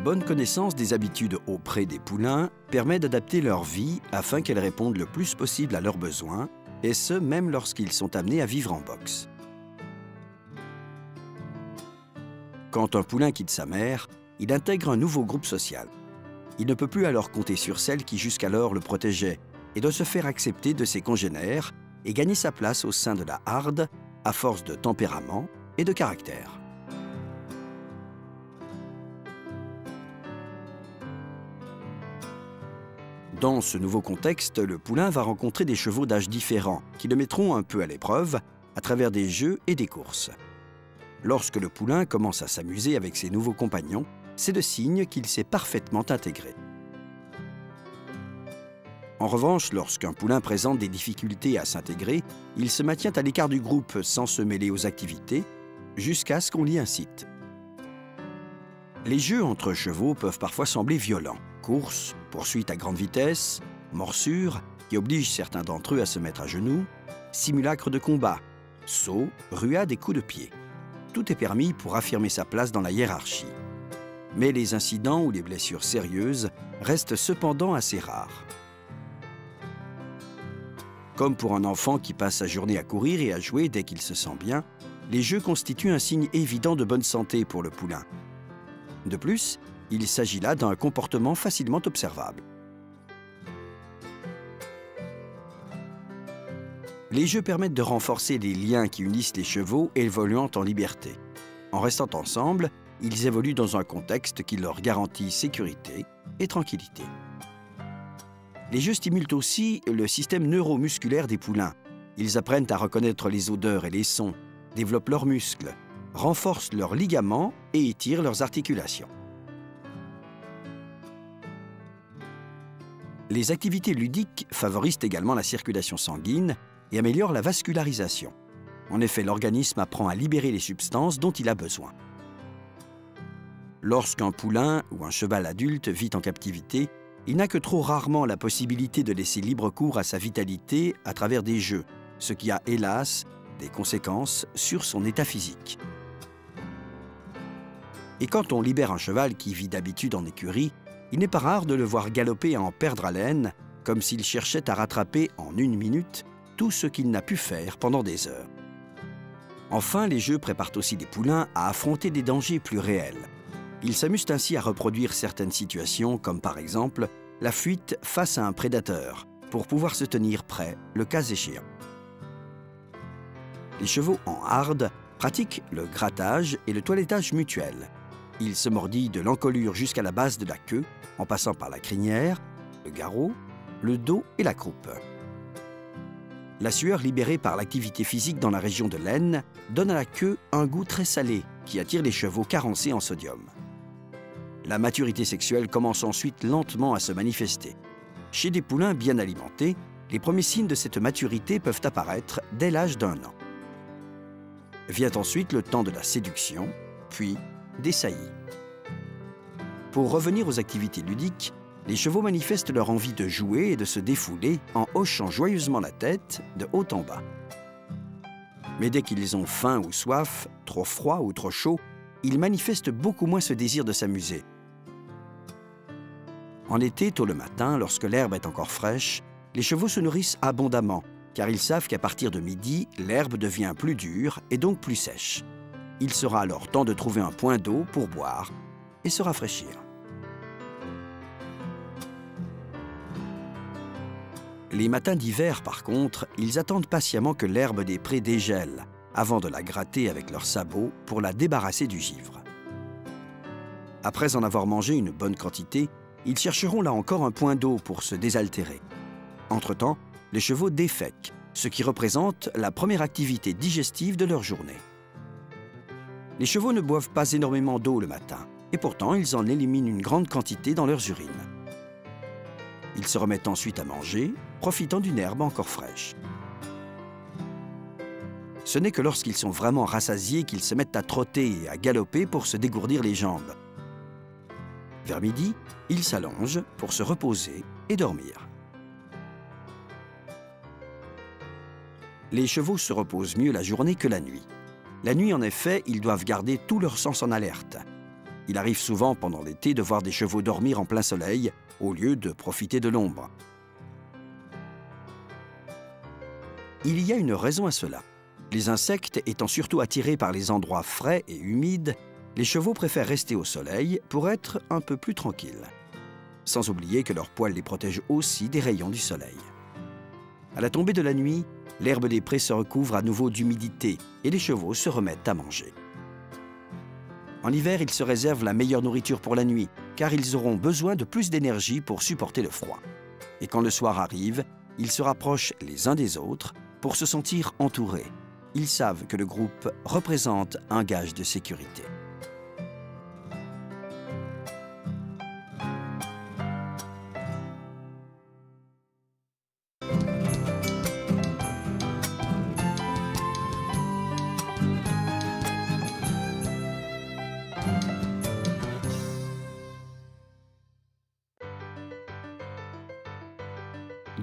bonne connaissance des habitudes auprès des poulains permet d'adapter leur vie afin qu'elles répondent le plus possible à leurs besoins, et ce, même lorsqu'ils sont amenés à vivre en box. Quand un poulain quitte sa mère, il intègre un nouveau groupe social. Il ne peut plus alors compter sur celle qui jusqu'alors le protégeait et doit se faire accepter de ses congénères et gagner sa place au sein de la harde à force de tempérament et de caractère. Dans ce nouveau contexte, le poulain va rencontrer des chevaux d'âge différents qui le mettront un peu à l'épreuve à travers des jeux et des courses. Lorsque le poulain commence à s'amuser avec ses nouveaux compagnons, c'est le signe qu'il s'est parfaitement intégré. En revanche, lorsqu'un poulain présente des difficultés à s'intégrer, il se maintient à l'écart du groupe sans se mêler aux activités, jusqu'à ce qu'on l'y incite. Les jeux entre chevaux peuvent parfois sembler violents. Courses, poursuites à grande vitesse, morsures, qui obligent certains d'entre eux à se mettre à genoux, simulacres de combat, sauts, ruades et coups de pied. Tout est permis pour affirmer sa place dans la hiérarchie. Mais les incidents ou les blessures sérieuses restent cependant assez rares. Comme pour un enfant qui passe sa journée à courir et à jouer dès qu'il se sent bien, les jeux constituent un signe évident de bonne santé pour le poulain. De plus, il s'agit là d'un comportement facilement observable. Les jeux permettent de renforcer les liens qui unissent les chevaux évoluant en liberté. En restant ensemble, ils évoluent dans un contexte qui leur garantit sécurité et tranquillité. Les jeux stimulent aussi le système neuromusculaire des poulains. Ils apprennent à reconnaître les odeurs et les sons, développent leurs muscles, renforcent leurs ligaments et étirent leurs articulations. Les activités ludiques favorisent également la circulation sanguine et améliorent la vascularisation. En effet, l'organisme apprend à libérer les substances dont il a besoin. Lorsqu'un poulain ou un cheval adulte vit en captivité, il n'a que trop rarement la possibilité de laisser libre cours à sa vitalité à travers des jeux, ce qui a, hélas, des conséquences sur son état physique. Et quand on libère un cheval qui vit d'habitude en écurie, il n'est pas rare de le voir galoper à en perdre haleine, comme s'il cherchait à rattraper en 1 minute tout ce qu'il n'a pu faire pendant des heures. Enfin, les jeux préparent aussi les poulains à affronter des dangers plus réels. Ils s'amusent ainsi à reproduire certaines situations, comme par exemple la fuite face à un prédateur, pour pouvoir se tenir prêt le cas échéant. Les chevaux en harde pratiquent le grattage et le toilettage mutuel. Ils se mordillent de l'encolure jusqu'à la base de la queue, en passant par la crinière, le garrot, le dos et la croupe. La sueur libérée par l'activité physique dans la région de l'aine donne à la queue un goût très salé qui attire les chevaux carencés en sodium. La maturité sexuelle commence ensuite lentement à se manifester. Chez des poulains bien alimentés, les premiers signes de cette maturité peuvent apparaître dès l'âge d'1 an. Vient ensuite le temps de la séduction, puis des saillies. Pour revenir aux activités ludiques, les chevaux manifestent leur envie de jouer et de se défouler en hochant joyeusement la tête de haut en bas. Mais dès qu'ils ont faim ou soif, trop froid ou trop chaud, ils manifestent beaucoup moins ce désir de s'amuser. En été, tôt le matin, lorsque l'herbe est encore fraîche, les chevaux se nourrissent abondamment, car ils savent qu'à partir de midi, l'herbe devient plus dure et donc plus sèche. Il sera alors temps de trouver un point d'eau pour boire et se rafraîchir. Les matins d'hiver, par contre, ils attendent patiemment que l'herbe des prés dégèle, avant de la gratter avec leurs sabots pour la débarrasser du givre. Après en avoir mangé une bonne quantité, ils chercheront là encore un point d'eau pour se désaltérer. Entre-temps, les chevaux défèquent, ce qui représente la première activité digestive de leur journée. Les chevaux ne boivent pas énormément d'eau le matin, et pourtant ils en éliminent une grande quantité dans leurs urines. Ils se remettent ensuite à manger, profitant d'une herbe encore fraîche. Ce n'est que lorsqu'ils sont vraiment rassasiés qu'ils se mettent à trotter et à galoper pour se dégourdir les jambes. Vers midi, ils s'allongent pour se reposer et dormir. Les chevaux se reposent mieux la journée que la nuit. La nuit, en effet, ils doivent garder tous leurs sens en alerte. Il arrive souvent pendant l'été de voir des chevaux dormir en plein soleil au lieu de profiter de l'ombre. Il y a une raison à cela. Les insectes étant surtout attirés par les endroits frais et humides, les chevaux préfèrent rester au soleil pour être un peu plus tranquilles. Sans oublier que leur poil les protège aussi des rayons du soleil. À la tombée de la nuit, l'herbe des prés se recouvre à nouveau d'humidité et les chevaux se remettent à manger. En hiver, ils se réservent la meilleure nourriture pour la nuit, car ils auront besoin de plus d'énergie pour supporter le froid. Et quand le soir arrive, ils se rapprochent les uns des autres pour se sentir entourés. Ils savent que le groupe représente un gage de sécurité.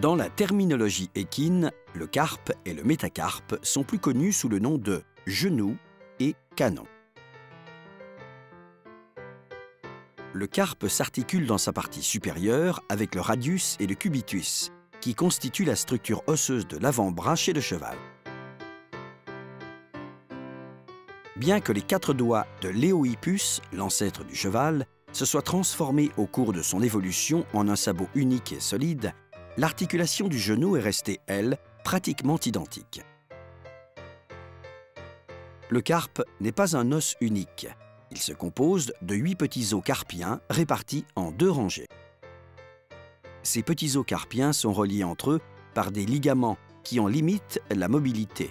Dans la terminologie équine, le carpe et le métacarpe sont plus connus sous le nom de genou et canon. Le carpe s'articule dans sa partie supérieure avec le radius et le cubitus, qui constituent la structure osseuse de l'avant-bras chez le cheval. Bien que les 4 doigts de l'Eohippus, l'ancêtre du cheval, se soient transformés au cours de son évolution en un sabot unique et solide, l'articulation du genou est restée, elle, pratiquement identique. Le carpe n'est pas un os unique. Il se compose de 8 petits os carpiens répartis en 2 rangées. Ces petits os carpiens sont reliés entre eux par des ligaments qui en limitent la mobilité.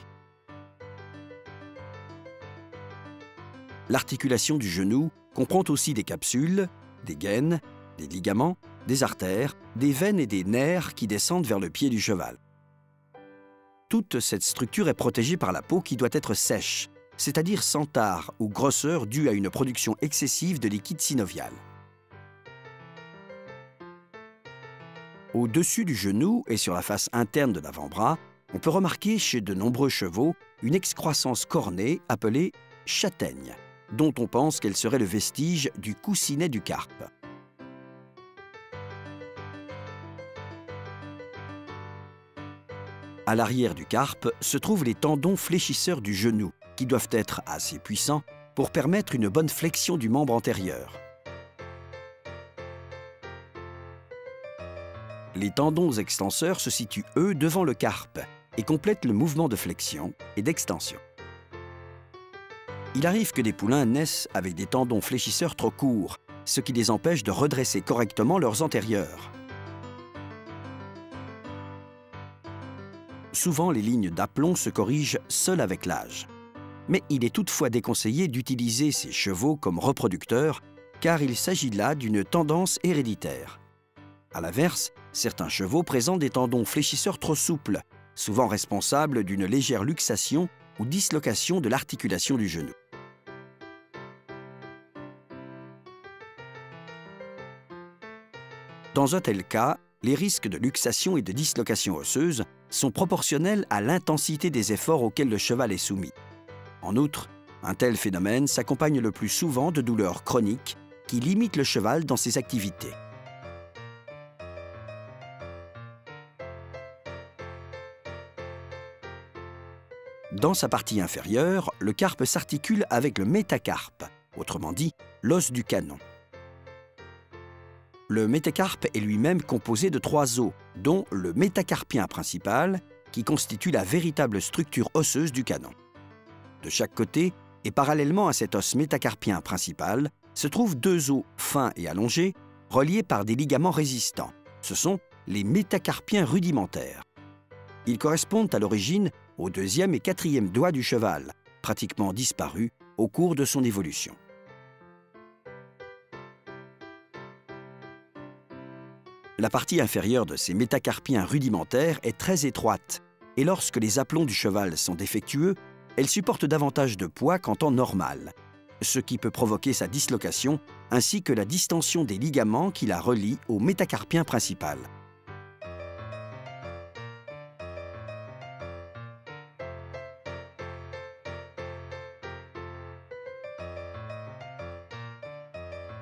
L'articulation du genou comprend aussi des capsules, des gaines, des ligaments, des artères, des veines et des nerfs qui descendent vers le pied du cheval. Toute cette structure est protégée par la peau qui doit être sèche, c'est-à-dire sans tare ou grosseur due à une production excessive de liquide synovial. Au-dessus du genou et sur la face interne de l'avant-bras, on peut remarquer chez de nombreux chevaux une excroissance cornée appelée châtaigne, dont on pense qu'elle serait le vestige du coussinet du carpe. À l'arrière du carpe se trouvent les tendons fléchisseurs du genou, qui doivent être assez puissants pour permettre une bonne flexion du membre antérieur. Les tendons extenseurs se situent, eux, devant le carpe et complètent le mouvement de flexion et d'extension. Il arrive que des poulains naissent avec des tendons fléchisseurs trop courts, ce qui les empêche de redresser correctement leurs antérieurs. Souvent, les lignes d'aplomb se corrigent seules avec l'âge. Mais il est toutefois déconseillé d'utiliser ces chevaux comme reproducteurs, car il s'agit là d'une tendance héréditaire. À l'inverse, certains chevaux présentent des tendons fléchisseurs trop souples, souvent responsables d'une légère luxation ou dislocation de l'articulation du genou. Dans un tel cas, les risques de luxation et de dislocation osseuse sont proportionnels à l'intensité des efforts auxquels le cheval est soumis. En outre, un tel phénomène s'accompagne le plus souvent de douleurs chroniques qui limitent le cheval dans ses activités. Dans sa partie inférieure, le carpe s'articule avec le métacarpe, autrement dit, l'os du canon. Le métacarpe est lui-même composé de 3 os, dont le métacarpien principal, qui constitue la véritable structure osseuse du canon. De chaque côté, et parallèlement à cet os métacarpien principal, se trouvent 2 os fins et allongés, reliés par des ligaments résistants. Ce sont les métacarpiens rudimentaires. Ils correspondent à l'origine au 2e et 4e doigt du cheval, pratiquement disparus au cours de son évolution. La partie inférieure de ces métacarpiens rudimentaires est très étroite, et lorsque les aplombs du cheval sont défectueux, elle supporte davantage de poids qu'en temps normal, ce qui peut provoquer sa dislocation ainsi que la distension des ligaments qui la relient au métacarpien principal.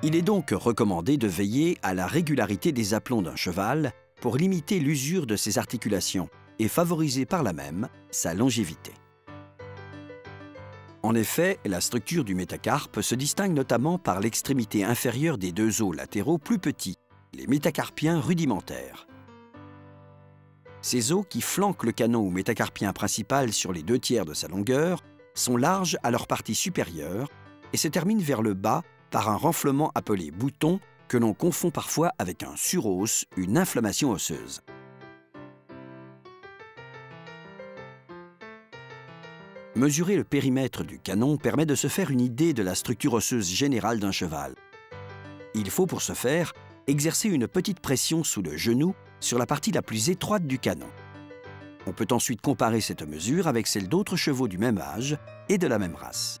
Il est donc recommandé de veiller à la régularité des aplombs d'un cheval pour limiter l'usure de ses articulations et favoriser par là même sa longévité. En effet, la structure du métacarpe se distingue notamment par l'extrémité inférieure des deux os latéraux plus petits, les métacarpiens rudimentaires. Ces os qui flanquent le canon ou métacarpien principal sur les 2/3 de sa longueur sont larges à leur partie supérieure et se terminent vers le bas par un renflement appelé bouton que l'on confond parfois avec un suros, une inflammation osseuse. Mesurer le périmètre du canon permet de se faire une idée de la structure osseuse générale d'un cheval. Il faut pour ce faire exercer une petite pression sous le genou sur la partie la plus étroite du canon. On peut ensuite comparer cette mesure avec celle d'autres chevaux du même âge et de la même race.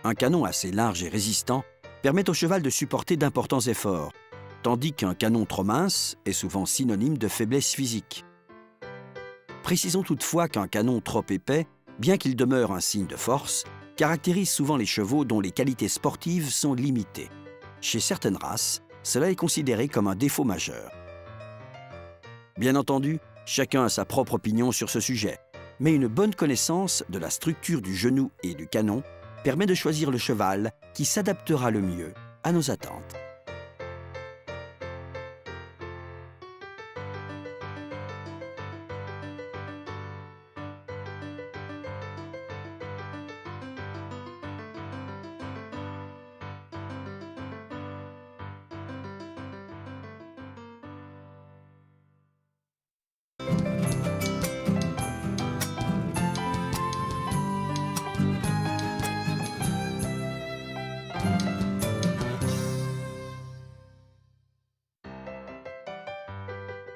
Un canon assez large et résistant permet au cheval de supporter d'importants efforts, tandis qu'un canon trop mince est souvent synonyme de faiblesse physique. Précisons toutefois qu'un canon trop épais, bien qu'il demeure un signe de force, caractérise souvent les chevaux dont les qualités sportives sont limitées. Chez certaines races, cela est considéré comme un défaut majeur. Bien entendu, chacun a sa propre opinion sur ce sujet, mais une bonne connaissance de la structure du genou et du canon permet de choisir le cheval qui s'adaptera le mieux à nos attentes.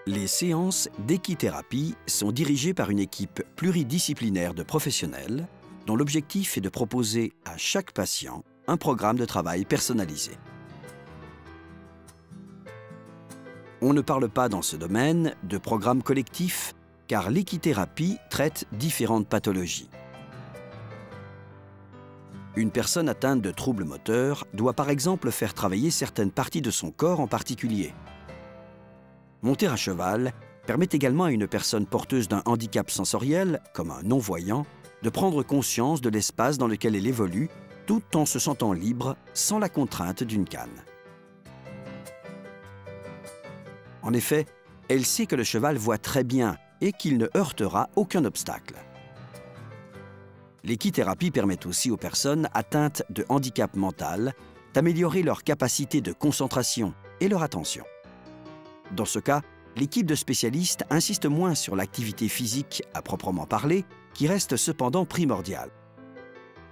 Les séances d'équithérapie sont dirigées par une équipe pluridisciplinaire de professionnels dont l'objectif est de proposer à chaque patient un programme de travail personnalisé. On ne parle pas dans ce domaine de programme collectif car l'équithérapie traite différentes pathologies. Une personne atteinte de troubles moteurs doit par exemple faire travailler certaines parties de son corps en particulier. Monter à cheval permet également à une personne porteuse d'un handicap sensoriel, comme un non-voyant, de prendre conscience de l'espace dans lequel elle évolue, tout en se sentant libre, sans la contrainte d'une canne. En effet, elle sait que le cheval voit très bien et qu'il ne heurtera aucun obstacle. L'équithérapie permet aussi aux personnes atteintes de handicap mental d'améliorer leur capacité de concentration et leur attention. Dans ce cas, l'équipe de spécialistes insiste moins sur l'activité physique à proprement parler, qui reste cependant primordiale.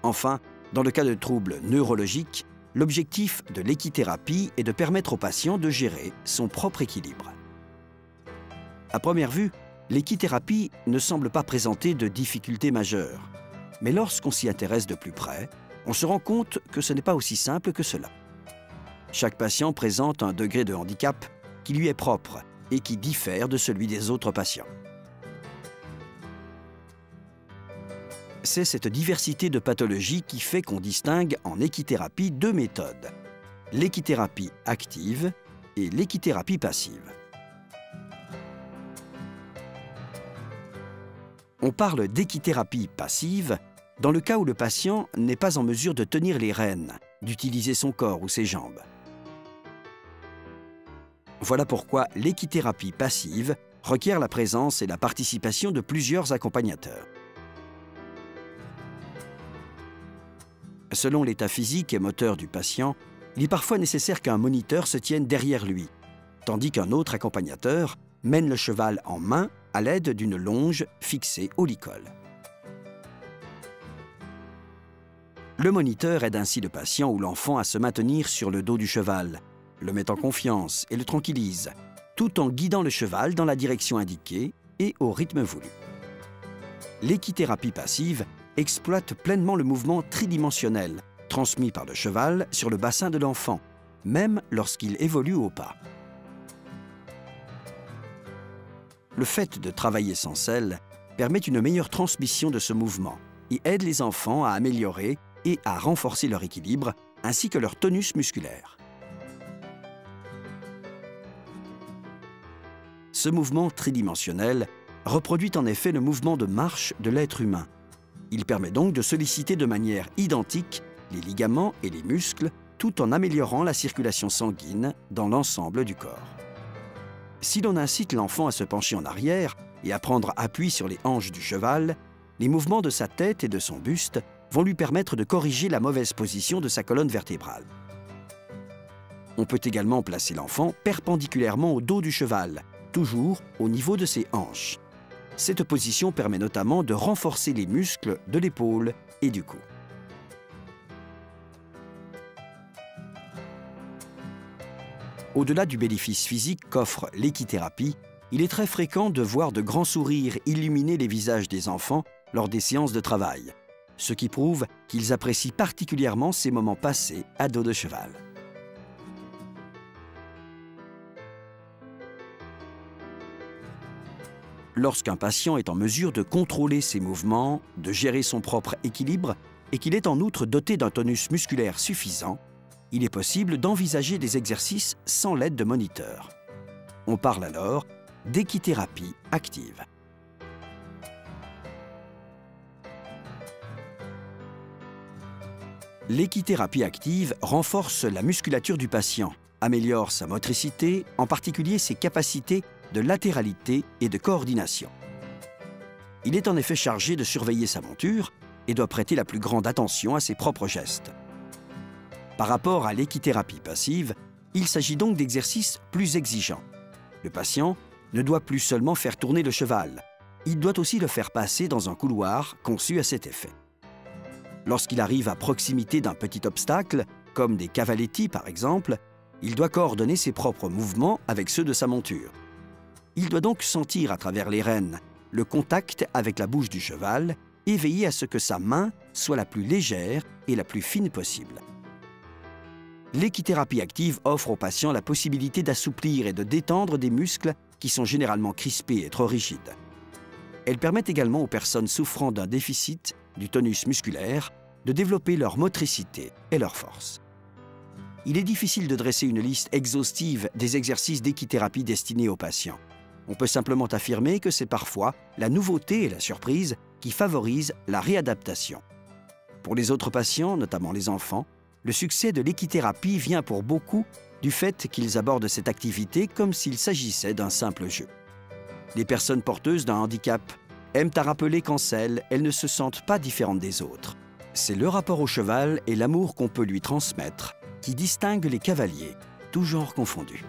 Enfin, dans le cas de troubles neurologiques, l'objectif de l'équithérapie est de permettre au patient de gérer son propre équilibre. À première vue, l'équithérapie ne semble pas présenter de difficultés majeures. Mais lorsqu'on s'y intéresse de plus près, on se rend compte que ce n'est pas aussi simple que cela. Chaque patient présente un degré de handicap qui lui est propre et qui diffère de celui des autres patients. C'est cette diversité de pathologies qui fait qu'on distingue en équithérapie deux méthodes, l'équithérapie active et l'équithérapie passive. On parle d'équithérapie passive dans le cas où le patient n'est pas en mesure de tenir les rênes, d'utiliser son corps ou ses jambes. Voilà pourquoi l'équithérapie passive requiert la présence et la participation de plusieurs accompagnateurs. Selon l'état physique et moteur du patient, il est parfois nécessaire qu'un moniteur se tienne derrière lui, tandis qu'un autre accompagnateur mène le cheval en main à l'aide d'une longe fixée au licol. Le moniteur aide ainsi le patient ou l'enfant à se maintenir sur le dos du cheval, le met en confiance et le tranquillise, tout en guidant le cheval dans la direction indiquée et au rythme voulu. L'équithérapie passive exploite pleinement le mouvement tridimensionnel transmis par le cheval sur le bassin de l'enfant, même lorsqu'il évolue au pas. Le fait de travailler sans selle permet une meilleure transmission de ce mouvement et aide les enfants à améliorer et à renforcer leur équilibre, ainsi que leur tonus musculaire. Ce mouvement tridimensionnel reproduit en effet le mouvement de marche de l'être humain. Il permet donc de solliciter de manière identique les ligaments et les muscles, tout en améliorant la circulation sanguine dans l'ensemble du corps. Si l'on incite l'enfant à se pencher en arrière et à prendre appui sur les hanches du cheval, les mouvements de sa tête et de son buste vont lui permettre de corriger la mauvaise position de sa colonne vertébrale. On peut également placer l'enfant perpendiculairement au dos du cheval, toujours au niveau de ses hanches. Cette position permet notamment de renforcer les muscles de l'épaule et du cou. Au-delà du bénéfice physique qu'offre l'équithérapie, il est très fréquent de voir de grands sourires illuminer les visages des enfants lors des séances de travail, ce qui prouve qu'ils apprécient particulièrement ces moments passés à dos de cheval. Lorsqu'un patient est en mesure de contrôler ses mouvements, de gérer son propre équilibre et qu'il est en outre doté d'un tonus musculaire suffisant, il est possible d'envisager des exercices sans l'aide de moniteurs. On parle alors d'équithérapie active. L'équithérapie active renforce la musculature du patient, améliore sa motricité, en particulier ses capacités de latéralité et de coordination. Il est en effet chargé de surveiller sa monture et doit prêter la plus grande attention à ses propres gestes. Par rapport à l'équithérapie passive, il s'agit donc d'exercices plus exigeants. Le patient ne doit plus seulement faire tourner le cheval, il doit aussi le faire passer dans un couloir conçu à cet effet. Lorsqu'il arrive à proximité d'un petit obstacle, comme des cavaletti par exemple, il doit coordonner ses propres mouvements avec ceux de sa monture. Il doit donc sentir à travers les rênes le contact avec la bouche du cheval et veiller à ce que sa main soit la plus légère et la plus fine possible. L'équithérapie active offre aux patients la possibilité d'assouplir et de détendre des muscles qui sont généralement crispés et trop rigides. Elle permet également aux personnes souffrant d'un déficit du tonus musculaire de développer leur motricité et leur force. Il est difficile de dresser une liste exhaustive des exercices d'équithérapie destinés aux patients. On peut simplement affirmer que c'est parfois la nouveauté et la surprise qui favorisent la réadaptation. Pour les autres patients, notamment les enfants, le succès de l'équithérapie vient pour beaucoup du fait qu'ils abordent cette activité comme s'il s'agissait d'un simple jeu. Les personnes porteuses d'un handicap aiment à rappeler qu'en selle, elles ne se sentent pas différentes des autres. C'est le rapport au cheval et l'amour qu'on peut lui transmettre qui distingue les cavaliers, tous genres confondus.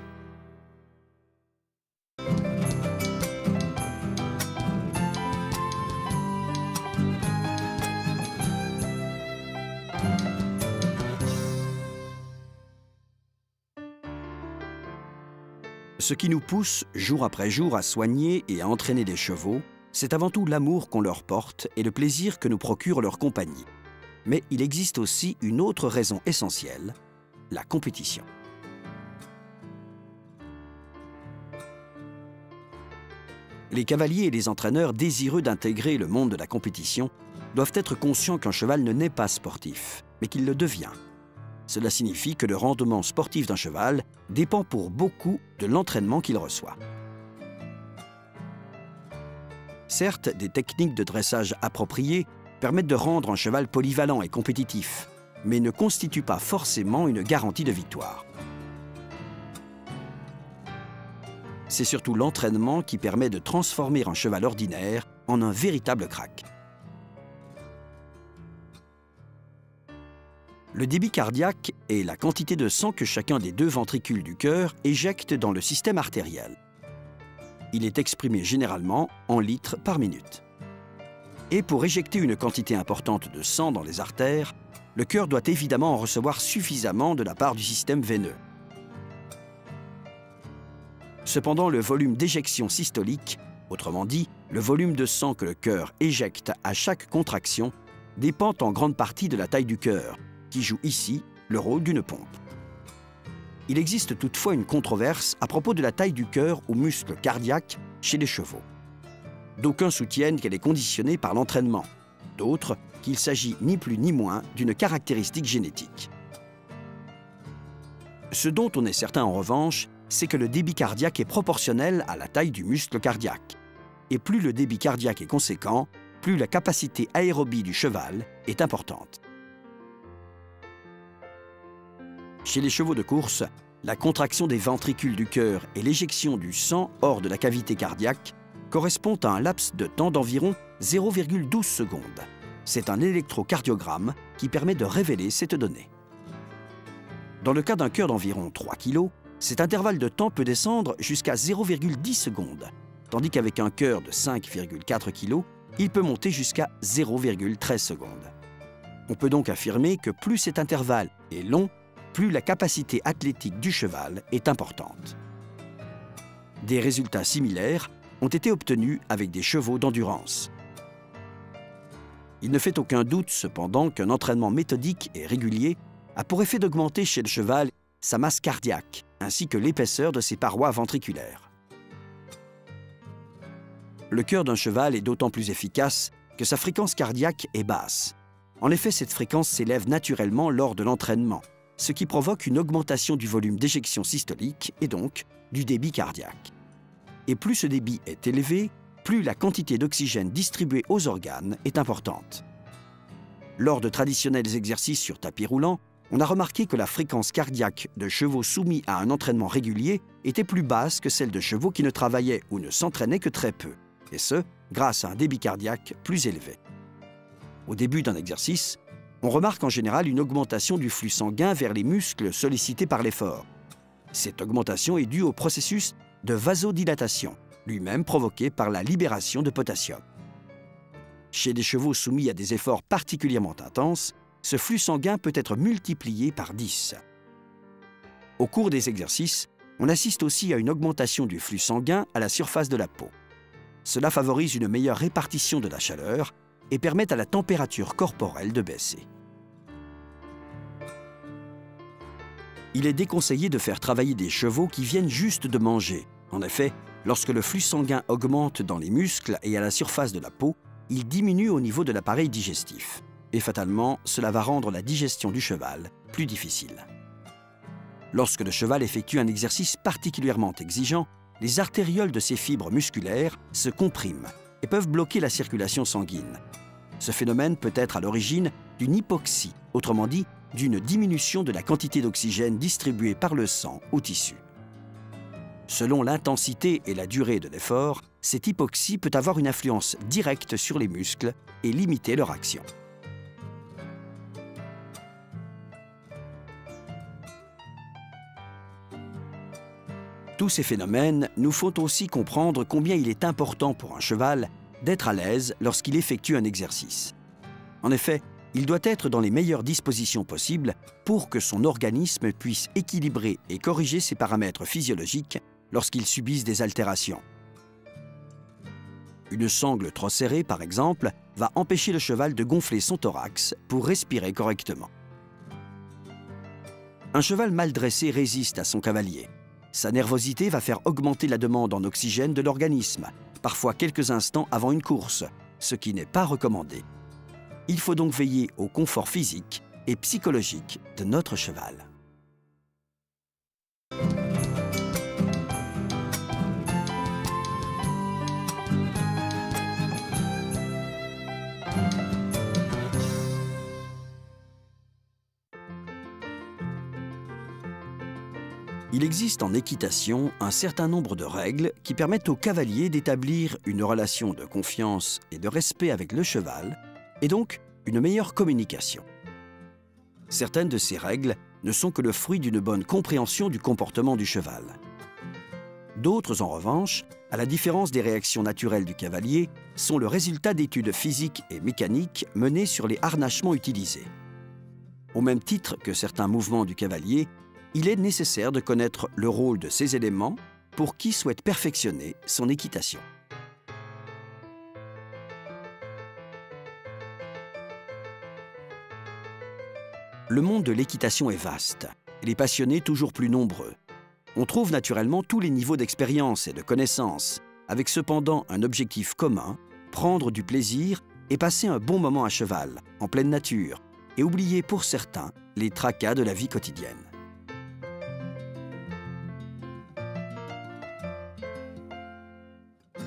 Ce qui nous pousse jour après jour à soigner et à entraîner des chevaux, c'est avant tout l'amour qu'on leur porte et le plaisir que nous procure leur compagnie. Mais il existe aussi une autre raison essentielle, la compétition. Les cavaliers et les entraîneurs désireux d'intégrer le monde de la compétition doivent être conscients qu'un cheval ne naît pas sportif, mais qu'il le devient. Cela signifie que le rendement sportif d'un cheval dépend pour beaucoup de l'entraînement qu'il reçoit. Certes, des techniques de dressage appropriées permettent de rendre un cheval polyvalent et compétitif, mais ne constituent pas forcément une garantie de victoire. C'est surtout l'entraînement qui permet de transformer un cheval ordinaire en un véritable crack. Le débit cardiaque est la quantité de sang que chacun des deux ventricules du cœur éjecte dans le système artériel. Il est exprimé généralement en litres par minute. Et pour éjecter une quantité importante de sang dans les artères, le cœur doit évidemment en recevoir suffisamment de la part du système veineux. Cependant, le volume d'éjection systolique, autrement dit, le volume de sang que le cœur éjecte à chaque contraction, dépend en grande partie de la taille du cœur, qui joue ici le rôle d'une pompe. Il existe toutefois une controverse à propos de la taille du cœur ou muscle cardiaque chez les chevaux. D'aucuns soutiennent qu'elle est conditionnée par l'entraînement, d'autres qu'il s'agit ni plus ni moins d'une caractéristique génétique. Ce dont on est certain en revanche, c'est que le débit cardiaque est proportionnel à la taille du muscle cardiaque. Et plus le débit cardiaque est conséquent, plus la capacité aérobie du cheval est importante. Chez les chevaux de course, la contraction des ventricules du cœur et l'éjection du sang hors de la cavité cardiaque correspond à un laps de temps d'environ 0,12 secondes. C'est un électrocardiogramme qui permet de révéler cette donnée. Dans le cas d'un cœur d'environ 3 kg, cet intervalle de temps peut descendre jusqu'à 0,10 secondes, tandis qu'avec un cœur de 5,4 kg, il peut monter jusqu'à 0,13 secondes. On peut donc affirmer que plus cet intervalle est long, plus la capacité athlétique du cheval est importante. Des résultats similaires ont été obtenus avec des chevaux d'endurance. Il ne fait aucun doute cependant qu'un entraînement méthodique et régulier a pour effet d'augmenter chez le cheval sa masse cardiaque, ainsi que l'épaisseur de ses parois ventriculaires. Le cœur d'un cheval est d'autant plus efficace que sa fréquence cardiaque est basse. En effet, cette fréquence s'élève naturellement lors de l'entraînement, ce qui provoque une augmentation du volume d'éjection systolique et donc du débit cardiaque. Et plus ce débit est élevé, plus la quantité d'oxygène distribuée aux organes est importante. Lors de traditionnels exercices sur tapis roulant, on a remarqué que la fréquence cardiaque de chevaux soumis à un entraînement régulier était plus basse que celle de chevaux qui ne travaillaient ou ne s'entraînaient que très peu, et ce, grâce à un débit cardiaque plus élevé. Au début d'un exercice, on remarque en général une augmentation du flux sanguin vers les muscles sollicités par l'effort. Cette augmentation est due au processus de vasodilatation, lui-même provoqué par la libération de potassium. Chez des chevaux soumis à des efforts particulièrement intenses, ce flux sanguin peut être multiplié par 10. Au cours des exercices, on assiste aussi à une augmentation du flux sanguin à la surface de la peau. Cela favorise une meilleure répartition de la chaleur et permet à la température corporelle de baisser. Il est déconseillé de faire travailler des chevaux qui viennent juste de manger. En effet, lorsque le flux sanguin augmente dans les muscles et à la surface de la peau, il diminue au niveau de l'appareil digestif. Et fatalement, cela va rendre la digestion du cheval plus difficile. Lorsque le cheval effectue un exercice particulièrement exigeant, les artérioles de ses fibres musculaires se compriment et peuvent bloquer la circulation sanguine. Ce phénomène peut être à l'origine d'une hypoxie, autrement dit, d'une diminution de la quantité d'oxygène distribuée par le sang aux tissus. Selon l'intensité et la durée de l'effort, cette hypoxie peut avoir une influence directe sur les muscles et limiter leur action. Tous ces phénomènes nous font aussi comprendre combien il est important pour un cheval d'être à l'aise lorsqu'il effectue un exercice. En effet, il doit être dans les meilleures dispositions possibles pour que son organisme puisse équilibrer et corriger ses paramètres physiologiques lorsqu'il subisse des altérations. Une sangle trop serrée, par exemple, va empêcher le cheval de gonfler son thorax pour respirer correctement. Un cheval mal dressé résiste à son cavalier. Sa nervosité va faire augmenter la demande en oxygène de l'organisme, parfois quelques instants avant une course, ce qui n'est pas recommandé. Il faut donc veiller au confort physique et psychologique de notre cheval. Il existe en équitation un certain nombre de règles qui permettent au cavalier d'établir une relation de confiance et de respect avec le cheval, et donc une meilleure communication. Certaines de ces règles ne sont que le fruit d'une bonne compréhension du comportement du cheval. D'autres, en revanche, à la différence des réactions naturelles du cavalier, sont le résultat d'études physiques et mécaniques menées sur les harnachements utilisés. Au même titre que certains mouvements du cavalier, il est nécessaire de connaître le rôle de ces éléments pour qui souhaite perfectionner son équitation. Le monde de l'équitation est vaste et les passionnés toujours plus nombreux. On trouve naturellement tous les niveaux d'expérience et de connaissances, avec cependant un objectif commun, prendre du plaisir et passer un bon moment à cheval, en pleine nature, et oublier pour certains les tracas de la vie quotidienne.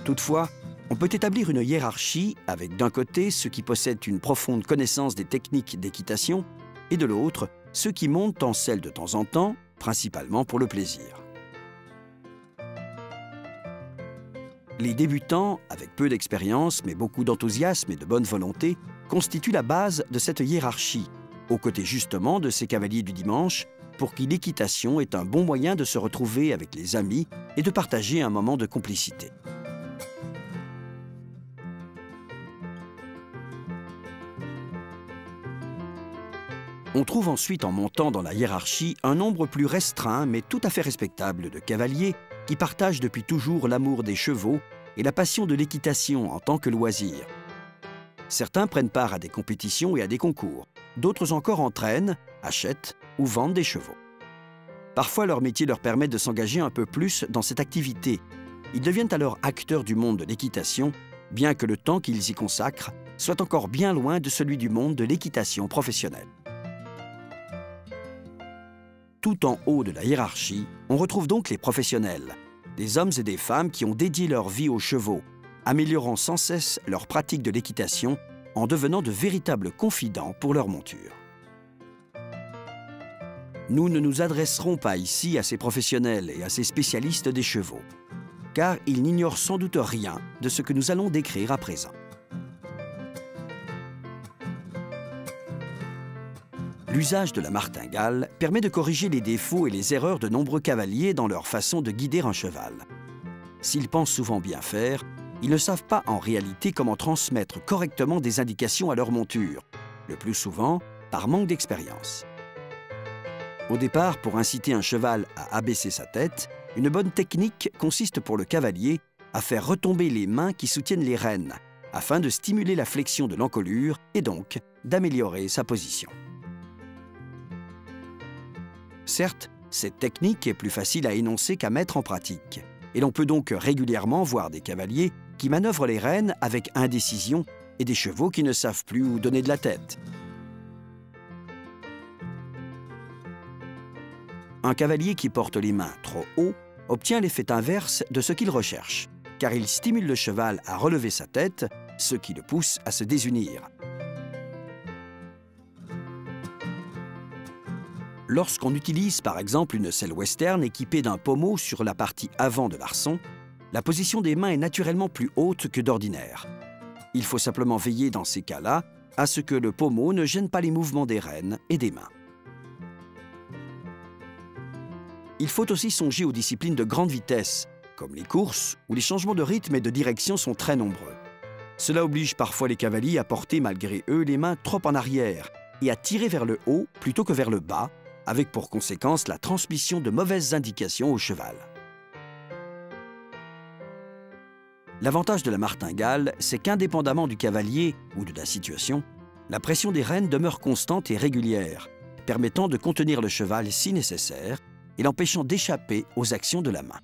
Toutefois, on peut établir une hiérarchie avec d'un côté ceux qui possèdent une profonde connaissance des techniques d'équitation et de l'autre ceux qui montent en selle de temps en temps, principalement pour le plaisir. Les débutants, avec peu d'expérience mais beaucoup d'enthousiasme et de bonne volonté, constituent la base de cette hiérarchie, aux côtés justement de ces cavaliers du dimanche, pour qui l'équitation est un bon moyen de se retrouver avec les amis et de partager un moment de complicité. On trouve ensuite en montant dans la hiérarchie un nombre plus restreint mais tout à fait respectable de cavaliers qui partagent depuis toujours l'amour des chevaux et la passion de l'équitation en tant que loisir. Certains prennent part à des compétitions et à des concours, d'autres encore entraînent, achètent ou vendent des chevaux. Parfois, leur métier leur permet de s'engager un peu plus dans cette activité. Ils deviennent alors acteurs du monde de l'équitation, bien que le temps qu'ils y consacrent soit encore bien loin de celui du monde de l'équitation professionnelle. Tout en haut de la hiérarchie, on retrouve donc les professionnels, des hommes et des femmes qui ont dédié leur vie aux chevaux, améliorant sans cesse leur pratique de l'équitation en devenant de véritables confidents pour leur monture. Nous ne nous adresserons pas ici à ces professionnels et à ces spécialistes des chevaux, car ils n'ignorent sans doute rien de ce que nous allons décrire à présent. L'usage de la martingale permet de corriger les défauts et les erreurs de nombreux cavaliers dans leur façon de guider un cheval. S'ils pensent souvent bien faire, ils ne savent pas en réalité comment transmettre correctement des indications à leur monture, le plus souvent par manque d'expérience. Au départ, pour inciter un cheval à abaisser sa tête, une bonne technique consiste pour le cavalier à faire retomber les mains qui soutiennent les rênes, afin de stimuler la flexion de l'encolure et donc d'améliorer sa position. Certes, cette technique est plus facile à énoncer qu'à mettre en pratique, et l'on peut donc régulièrement voir des cavaliers qui manœuvrent les rênes avec indécision et des chevaux qui ne savent plus où donner de la tête. Un cavalier qui porte les mains trop haut obtient l'effet inverse de ce qu'il recherche, car il stimule le cheval à relever sa tête, ce qui le pousse à se désunir. Lorsqu'on utilise par exemple une selle western équipée d'un pommeau sur la partie avant de l'arçon, la position des mains est naturellement plus haute que d'ordinaire. Il faut simplement veiller dans ces cas-là à ce que le pommeau ne gêne pas les mouvements des rênes et des mains. Il faut aussi songer aux disciplines de grande vitesse, comme les courses, où les changements de rythme et de direction sont très nombreux. Cela oblige parfois les cavaliers à porter malgré eux les mains trop en arrière et à tirer vers le haut plutôt que vers le bas, avec pour conséquence la transmission de mauvaises indications au cheval. L'avantage de la martingale, c'est qu'indépendamment du cavalier ou de la situation, la pression des rênes demeure constante et régulière, permettant de contenir le cheval si nécessaire et l'empêchant d'échapper aux actions de la main.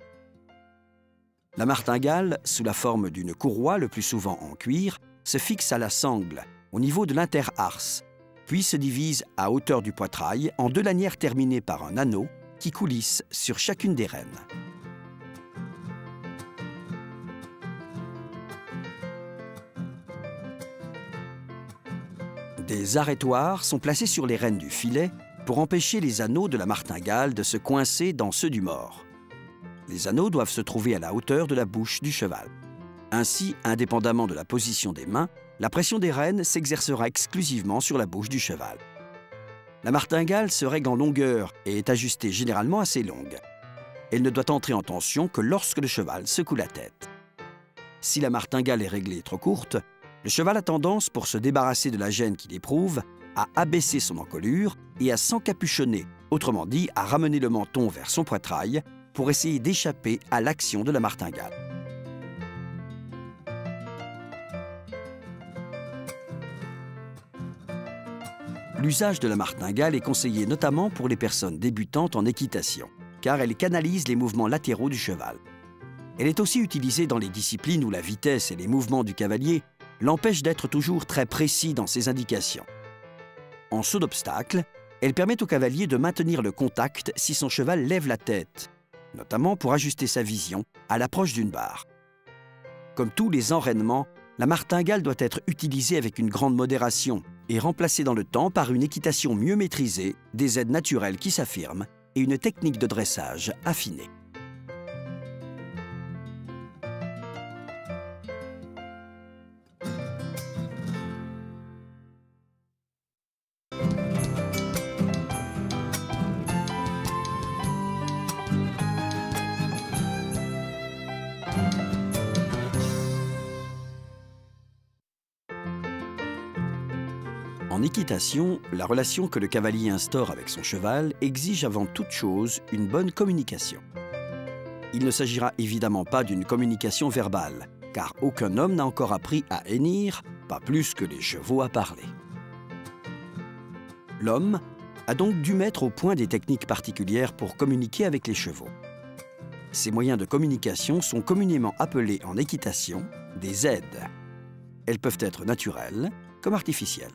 La martingale, sous la forme d'une courroie le plus souvent en cuir, se fixe à la sangle, au niveau de l'interarse, puis se divise à hauteur du poitrail en deux lanières terminées par un anneau qui coulisse sur chacune des rênes. Des arrêtoirs sont placés sur les rênes du filet pour empêcher les anneaux de la martingale de se coincer dans ceux du mors. Les anneaux doivent se trouver à la hauteur de la bouche du cheval. Ainsi, indépendamment de la position des mains, la pression des rênes s'exercera exclusivement sur la bouche du cheval. La martingale se règle en longueur et est ajustée généralement assez longue. Elle ne doit entrer en tension que lorsque le cheval secoue la tête. Si la martingale est réglée trop courte, le cheval a tendance, pour se débarrasser de la gêne qu'il éprouve, à abaisser son encolure et à s'encapuchonner, autrement dit à ramener le menton vers son poitrail pour essayer d'échapper à l'action de la martingale. L'usage de la martingale est conseillé notamment pour les personnes débutantes en équitation, car elle canalise les mouvements latéraux du cheval. Elle est aussi utilisée dans les disciplines où la vitesse et les mouvements du cavalier l'empêchent d'être toujours très précis dans ses indications. En saut d'obstacle, elle permet au cavalier de maintenir le contact si son cheval lève la tête, notamment pour ajuster sa vision à l'approche d'une barre. Comme tous les enraînements, la martingale doit être utilisée avec une grande modération et remplacée dans le temps par une équitation mieux maîtrisée, des aides naturelles qui s'affirment et une technique de dressage affinée. En équitation, la relation que le cavalier instaure avec son cheval exige avant toute chose une bonne communication. Il ne s'agira évidemment pas d'une communication verbale, car aucun homme n'a encore appris à hennir, pas plus que les chevaux à parler. L'homme a donc dû mettre au point des techniques particulières pour communiquer avec les chevaux. Ces moyens de communication sont communément appelés en équitation des aides. Elles peuvent être naturelles comme artificielles.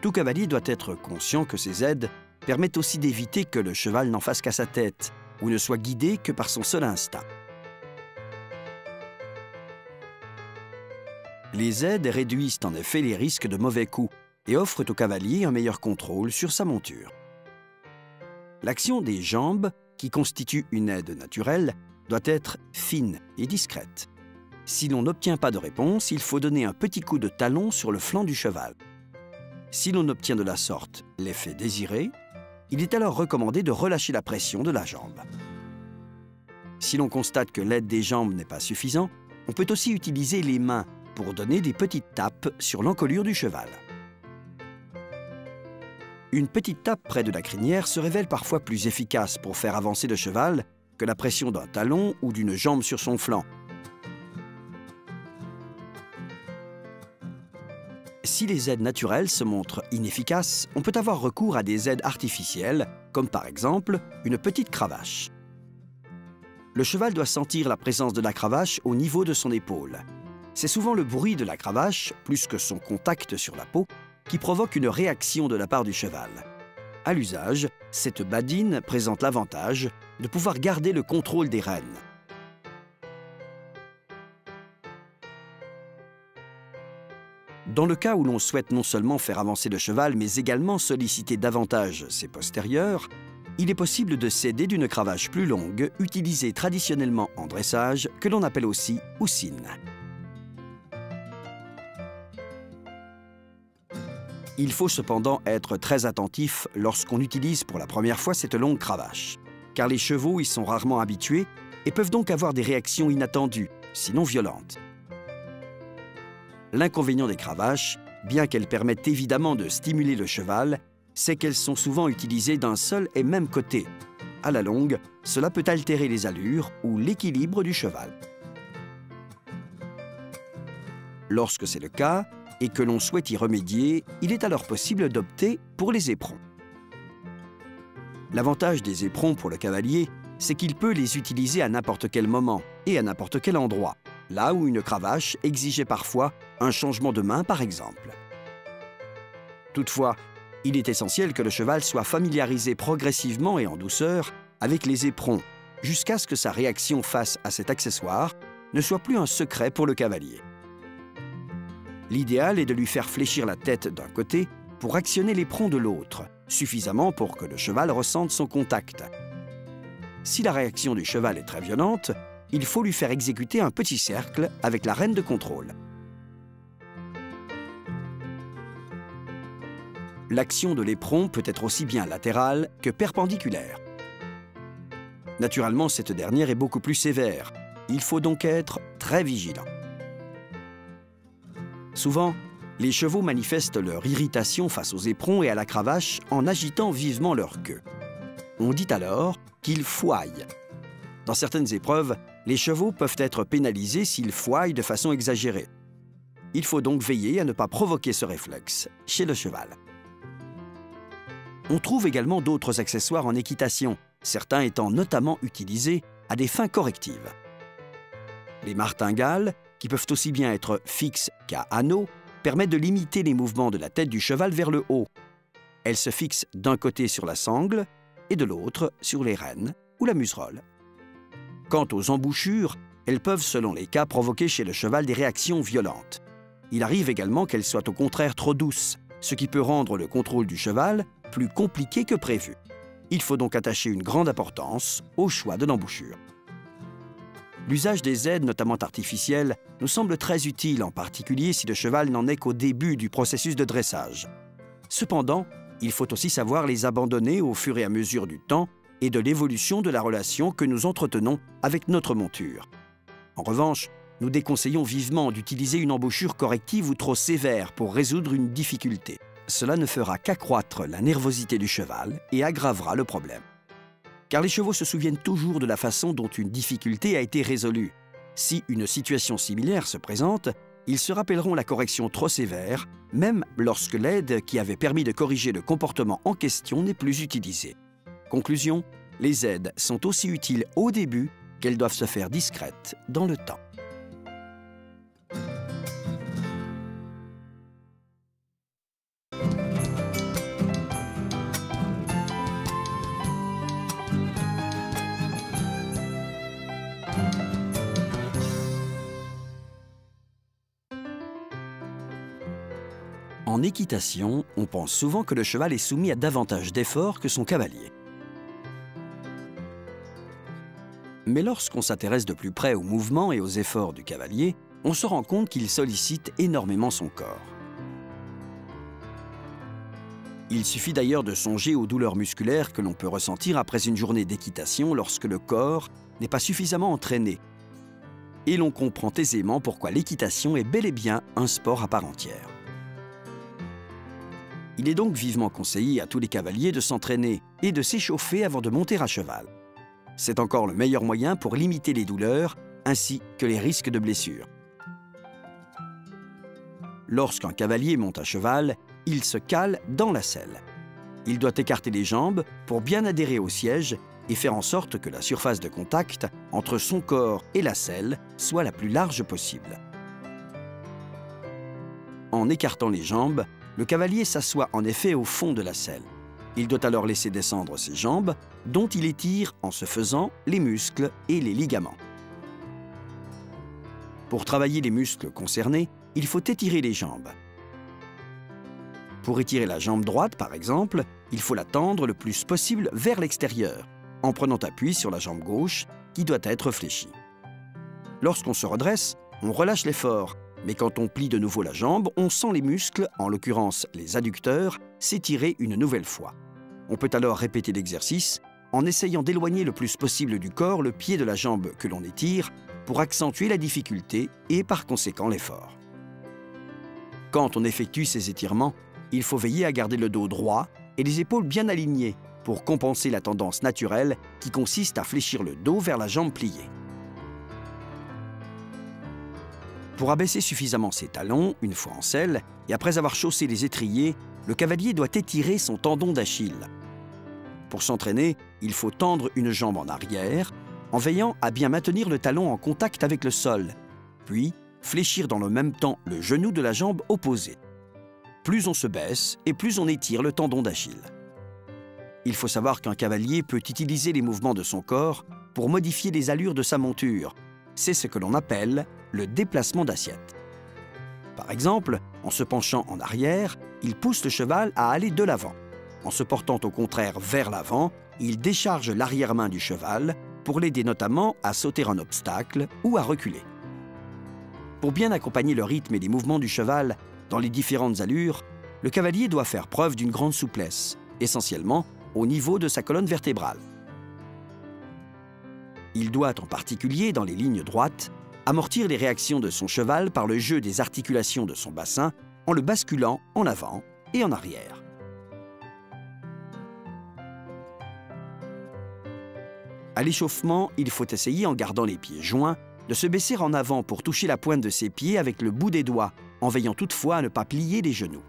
Tout cavalier doit être conscient que ces aides permettent aussi d'éviter que le cheval n'en fasse qu'à sa tête ou ne soit guidé que par son seul instinct. Les aides réduisent en effet les risques de mauvais coups et offrent au cavalier un meilleur contrôle sur sa monture. L'action des jambes, qui constitue une aide naturelle, doit être fine et discrète. Si l'on n'obtient pas de réponse, il faut donner un petit coup de talon sur le flanc du cheval. Si l'on obtient de la sorte l'effet désiré, il est alors recommandé de relâcher la pression de la jambe. Si l'on constate que l'aide des jambes n'est pas suffisante, on peut aussi utiliser les mains pour donner des petites tapes sur l'encolure du cheval. Une petite tape près de la crinière se révèle parfois plus efficace pour faire avancer le cheval que la pression d'un talon ou d'une jambe sur son flanc. Si les aides naturelles se montrent inefficaces, on peut avoir recours à des aides artificielles, comme par exemple une petite cravache. Le cheval doit sentir la présence de la cravache au niveau de son épaule. C'est souvent le bruit de la cravache, plus que son contact sur la peau, qui provoque une réaction de la part du cheval. À l'usage, cette badine présente l'avantage de pouvoir garder le contrôle des rênes. Dans le cas où l'on souhaite non seulement faire avancer le cheval, mais également solliciter davantage ses postérieurs, il est possible de s'aider d'une cravache plus longue, utilisée traditionnellement en dressage, que l'on appelle aussi houssine. Il faut cependant être très attentif lorsqu'on utilise pour la première fois cette longue cravache, car les chevaux y sont rarement habitués et peuvent donc avoir des réactions inattendues, sinon violentes. L'inconvénient des cravaches, bien qu'elles permettent évidemment de stimuler le cheval, c'est qu'elles sont souvent utilisées d'un seul et même côté. À la longue, cela peut altérer les allures ou l'équilibre du cheval. Lorsque c'est le cas, et que l'on souhaite y remédier, il est alors possible d'opter pour les éperons. L'avantage des éperons pour le cavalier, c'est qu'il peut les utiliser à n'importe quel moment et à n'importe quel endroit, là où une cravache exigeait parfois un changement de main, par exemple. Toutefois, il est essentiel que le cheval soit familiarisé progressivement et en douceur avec les éperons, jusqu'à ce que sa réaction face à cet accessoire ne soit plus un secret pour le cavalier. L'idéal est de lui faire fléchir la tête d'un côté pour actionner l'éperon de l'autre, suffisamment pour que le cheval ressente son contact. Si la réaction du cheval est très violente, il faut lui faire exécuter un petit cercle avec la rêne de contrôle. L'action de l'éperon peut être aussi bien latérale que perpendiculaire. Naturellement, cette dernière est beaucoup plus sévère. Il faut donc être très vigilant. Souvent, les chevaux manifestent leur irritation face aux éperons et à la cravache en agitant vivement leur queue. On dit alors qu'ils fouaillent. Dans certaines épreuves, les chevaux peuvent être pénalisés s'ils fouaillent de façon exagérée. Il faut donc veiller à ne pas provoquer ce réflexe chez le cheval. On trouve également d'autres accessoires en équitation, certains étant notamment utilisés à des fins correctives. Les martingales, qui peuvent aussi bien être fixes qu'à anneaux, permettent de limiter les mouvements de la tête du cheval vers le haut. Elles se fixent d'un côté sur la sangle et de l'autre sur les rênes ou la muserolle. Quant aux embouchures, elles peuvent, selon les cas, provoquer chez le cheval des réactions violentes. Il arrive également qu'elles soient au contraire trop douces, ce qui peut rendre le contrôle du cheval plus compliqué que prévu. Il faut donc attacher une grande importance au choix de l'embouchure. L'usage des aides, notamment artificielles, nous semble très utile, en particulier si le cheval n'en est qu'au début du processus de dressage. Cependant, il faut aussi savoir les abandonner au fur et à mesure du temps et de l'évolution de la relation que nous entretenons avec notre monture. En revanche, nous déconseillons vivement d'utiliser une embouchure corrective ou trop sévère pour résoudre une difficulté. Cela ne fera qu'accroître la nervosité du cheval et aggravera le problème. Car les chevaux se souviennent toujours de la façon dont une difficulté a été résolue. Si une situation similaire se présente, ils se rappelleront la correction trop sévère, même lorsque l'aide qui avait permis de corriger le comportement en question n'est plus utilisée. Conclusion, les aides sont aussi utiles au début qu'elles doivent se faire discrètes dans le temps. En équitation, on pense souvent que le cheval est soumis à davantage d'efforts que son cavalier. Mais lorsqu'on s'intéresse de plus près aux mouvements et aux efforts du cavalier, on se rend compte qu'il sollicite énormément son corps. Il suffit d'ailleurs de songer aux douleurs musculaires que l'on peut ressentir après une journée d'équitation lorsque le corps n'est pas suffisamment entraîné. Et l'on comprend aisément pourquoi l'équitation est bel et bien un sport à part entière. Il est donc vivement conseillé à tous les cavaliers de s'entraîner et de s'échauffer avant de monter à cheval. C'est encore le meilleur moyen pour limiter les douleurs ainsi que les risques de blessures. Lorsqu'un cavalier monte à cheval, il se cale dans la selle. Il doit écarter les jambes pour bien adhérer au siège et faire en sorte que la surface de contact entre son corps et la selle soit la plus large possible. En écartant les jambes, le cavalier s'assoit en effet au fond de la selle. Il doit alors laisser descendre ses jambes, dont il étire en se faisant les muscles et les ligaments. Pour travailler les muscles concernés, il faut étirer les jambes. Pour étirer la jambe droite, par exemple, il faut la tendre le plus possible vers l'extérieur, en prenant appui sur la jambe gauche, qui doit être fléchie. Lorsqu'on se redresse, on relâche l'effort, mais quand on plie de nouveau la jambe, on sent les muscles, en l'occurrence les adducteurs, s'étirer une nouvelle fois. On peut alors répéter l'exercice en essayant d'éloigner le plus possible du corps le pied de la jambe que l'on étire pour accentuer la difficulté et par conséquent l'effort. Quand on effectue ces étirements, il faut veiller à garder le dos droit et les épaules bien alignées pour compenser la tendance naturelle qui consiste à fléchir le dos vers la jambe pliée. Pour abaisser suffisamment ses talons, une fois en selle, et après avoir chaussé les étriers, le cavalier doit étirer son tendon d'Achille. Pour s'entraîner, il faut tendre une jambe en arrière, en veillant à bien maintenir le talon en contact avec le sol, puis fléchir dans le même temps le genou de la jambe opposée. Plus on se baisse et plus on étire le tendon d'Achille. Il faut savoir qu'un cavalier peut utiliser les mouvements de son corps pour modifier les allures de sa monture. C'est ce que l'on appelle le déplacement d'assiette. Par exemple, en se penchant en arrière, il pousse le cheval à aller de l'avant. En se portant au contraire vers l'avant, il décharge l'arrière-main du cheval pour l'aider notamment à sauter un obstacle ou à reculer. Pour bien accompagner le rythme et les mouvements du cheval dans les différentes allures, le cavalier doit faire preuve d'une grande souplesse, essentiellement au niveau de sa colonne vertébrale. Il doit en particulier, dans les lignes droites, amortir les réactions de son cheval par le jeu des articulations de son bassin en le basculant en avant et en arrière. À l'échauffement, il faut essayer, en gardant les pieds joints, de se baisser en avant pour toucher la pointe de ses pieds avec le bout des doigts, en veillant toutefois à ne pas plier les genoux.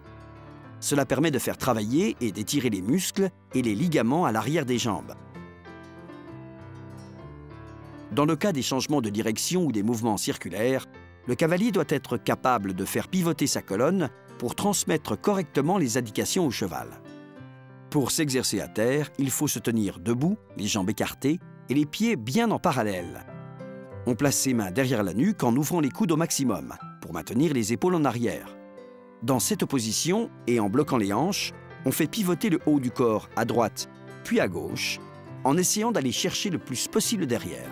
Cela permet de faire travailler et d'étirer les muscles et les ligaments à l'arrière des jambes. Dans le cas des changements de direction ou des mouvements circulaires, le cavalier doit être capable de faire pivoter sa colonne pour transmettre correctement les indications au cheval. Pour s'exercer à terre, il faut se tenir debout, les jambes écartées et les pieds bien en parallèle. On place ses mains derrière la nuque en ouvrant les coudes au maximum pour maintenir les épaules en arrière. Dans cette position et en bloquant les hanches, on fait pivoter le haut du corps à droite puis à gauche en essayant d'aller chercher le plus possible derrière.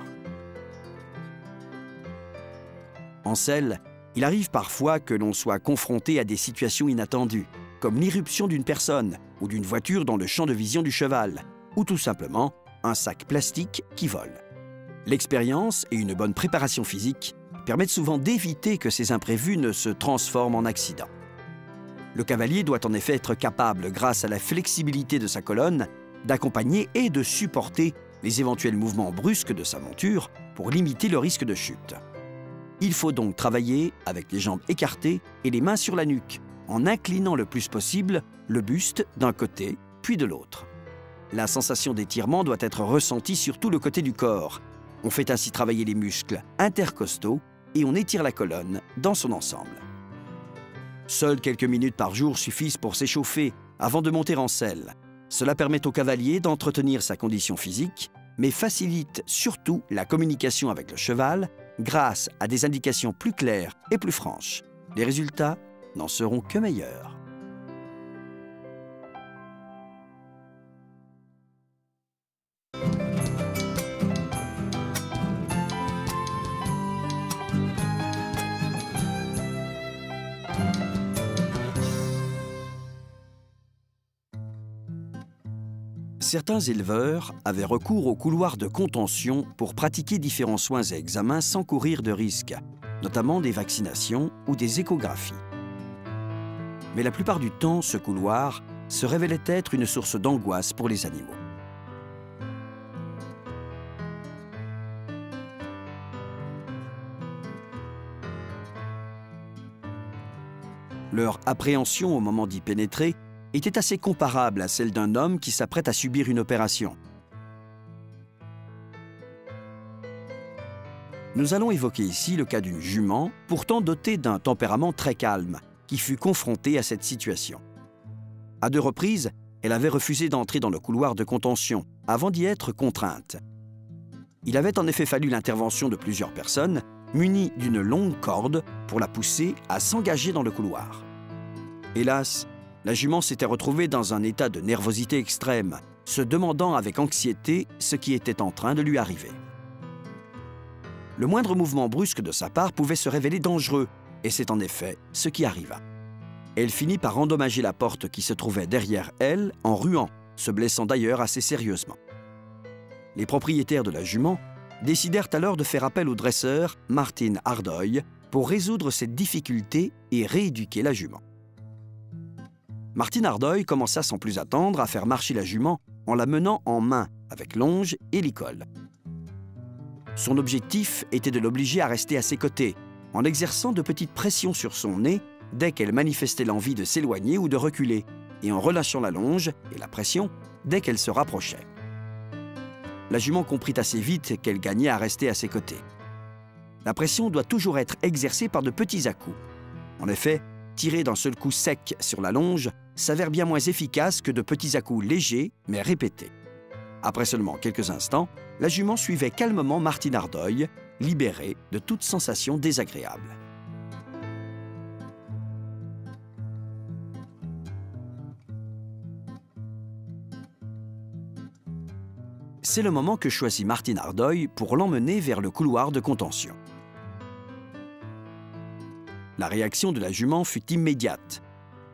En selle, il arrive parfois que l'on soit confronté à des situations inattendues, comme l'irruption d'une personne ou d'une voiture dans le champ de vision du cheval, ou tout simplement un sac plastique qui vole. L'expérience et une bonne préparation physique permettent souvent d'éviter que ces imprévus ne se transforment en accident. Le cavalier doit en effet être capable, grâce à la flexibilité de sa colonne, d'accompagner et de supporter les éventuels mouvements brusques de sa monture pour limiter le risque de chute. Il faut donc travailler avec les jambes écartées et les mains sur la nuque, en inclinant le plus possible le buste d'un côté puis de l'autre. La sensation d'étirement doit être ressentie sur tout le côté du corps. On fait ainsi travailler les muscles intercostaux et on étire la colonne dans son ensemble. Seules quelques minutes par jour suffisent pour s'échauffer avant de monter en selle. Cela permet au cavalier d'entretenir sa condition physique, mais facilite surtout la communication avec le cheval grâce à des indications plus claires et plus franches. Les résultats n'en seront que meilleurs. Certains éleveurs avaient recours aux couloirs de contention pour pratiquer différents soins et examens sans courir de risques, notamment des vaccinations ou des échographies. Mais la plupart du temps, ce couloir se révélait être une source d'angoisse pour les animaux. Leur appréhension au moment d'y pénétrer était assez comparable à celle d'un homme qui s'apprête à subir une opération. Nous allons évoquer ici le cas d'une jument, pourtant dotée d'un tempérament très calme, qui fut confrontée à cette situation. À 2 reprises, elle avait refusé d'entrer dans le couloir de contention, avant d'y être contrainte. Il avait en effet fallu l'intervention de plusieurs personnes, munies d'une longue corde, pour la pousser à s'engager dans le couloir. Hélas, la jument s'était retrouvée dans un état de nervosité extrême, se demandant avec anxiété ce qui était en train de lui arriver. Le moindre mouvement brusque de sa part pouvait se révéler dangereux, et c'est en effet ce qui arriva. Elle finit par endommager la porte qui se trouvait derrière elle en ruant, se blessant d'ailleurs assez sérieusement. Les propriétaires de la jument décidèrent alors de faire appel au dresseur Martin Hardoy pour résoudre cette difficulté et rééduquer la jument. Martin Hardoy commença sans plus attendre à faire marcher la jument en la menant en main avec longe et licol. Son objectif était de l'obliger à rester à ses côtés, en exerçant de petites pressions sur son nez dès qu'elle manifestait l'envie de s'éloigner ou de reculer, et en relâchant la longe et la pression dès qu'elle se rapprochait. La jument comprit assez vite qu'elle gagnait à rester à ses côtés. La pression doit toujours être exercée par de petits à-coups. En effet, tirer d'un seul coup sec sur la longe s'avère bien moins efficace que de petits à-coups légers mais répétés. Après seulement quelques instants, la jument suivait calmement Martin Hardoy, libérée de toute sensation désagréable. C'est le moment que choisit Martin Hardoy pour l'emmener vers le couloir de contention. La réaction de la jument fut immédiate.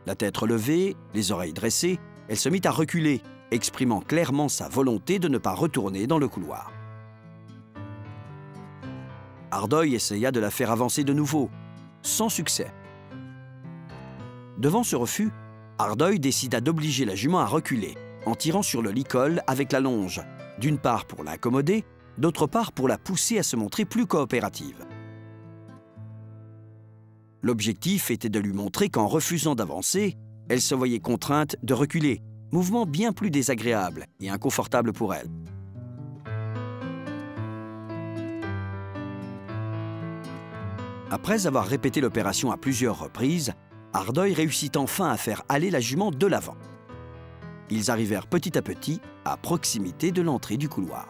La tête relevée, les oreilles dressées, elle se mit à reculer, exprimant clairement sa volonté de ne pas retourner dans le couloir. Hardoy essaya de la faire avancer de nouveau, sans succès. Devant ce refus, Hardoy décida d'obliger la jument à reculer, en tirant sur le licol avec la longe, d'une part pour l'accommoder, d'autre part pour la pousser à se montrer plus coopérative. L'objectif était de lui montrer qu'en refusant d'avancer, elle se voyait contrainte de reculer, mouvement bien plus désagréable et inconfortable pour elle. Après avoir répété l'opération à plusieurs reprises, Ardeuil réussit enfin à faire aller la jument de l'avant. Ils arrivèrent petit à petit à proximité de l'entrée du couloir.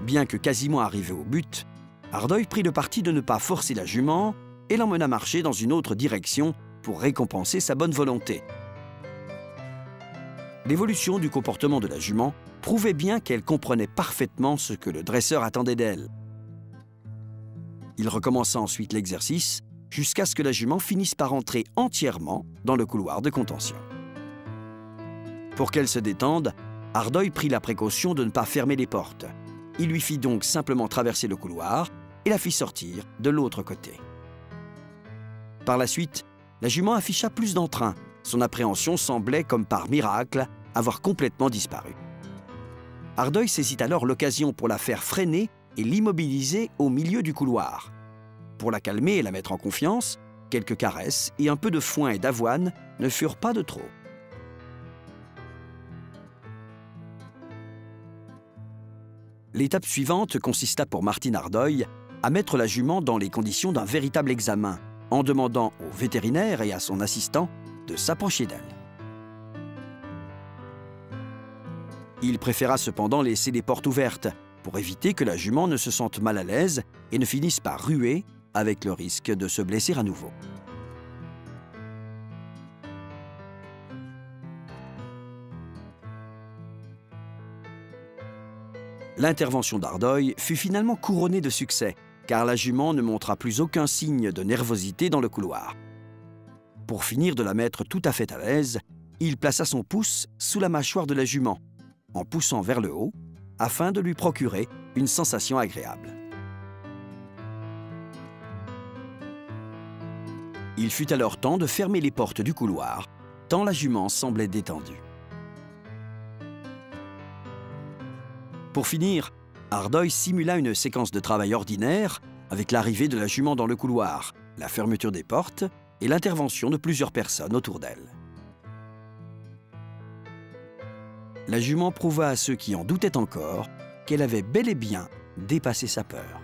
Bien que quasiment arrivé au but, Ardeuil prit le parti de ne pas forcer la jument et l'emmena marcher dans une autre direction pour récompenser sa bonne volonté. L'évolution du comportement de la jument prouvait bien qu'elle comprenait parfaitement ce que le dresseur attendait d'elle. Il recommença ensuite l'exercice jusqu'à ce que la jument finisse par entrer entièrement dans le couloir de contention. Pour qu'elle se détende, Ardeuil prit la précaution de ne pas fermer les portes. Il lui fit donc simplement traverser le couloir et la fit sortir de l'autre côté. Par la suite, la jument afficha plus d'entrain. Son appréhension semblait, comme par miracle, avoir complètement disparu. Ardeuil saisit alors l'occasion pour la faire freiner et l'immobiliser au milieu du couloir. Pour la calmer et la mettre en confiance, quelques caresses et un peu de foin et d'avoine ne furent pas de trop. L'étape suivante consista pour Martine Ardeuil à mettre la jument dans les conditions d'un véritable examen, en demandant au vétérinaire et à son assistant de s'approcher d'elle. Il préféra cependant laisser les portes ouvertes pour éviter que la jument ne se sente mal à l'aise et ne finisse par ruer avec le risque de se blesser à nouveau. L'intervention d'Ardeuil fut finalement couronnée de succès, car la jument ne montra plus aucun signe de nervosité dans le couloir. Pour finir de la mettre tout à fait à l'aise, il plaça son pouce sous la mâchoire de la jument, en poussant vers le haut, afin de lui procurer une sensation agréable. Il fut alors temps de fermer les portes du couloir, tant la jument semblait détendue. Pour finir, Ardeuil simula une séquence de travail ordinaire avec l'arrivée de la jument dans le couloir, la fermeture des portes et l'intervention de plusieurs personnes autour d'elle. La jument prouva à ceux qui en doutaient encore qu'elle avait bel et bien dépassé sa peur.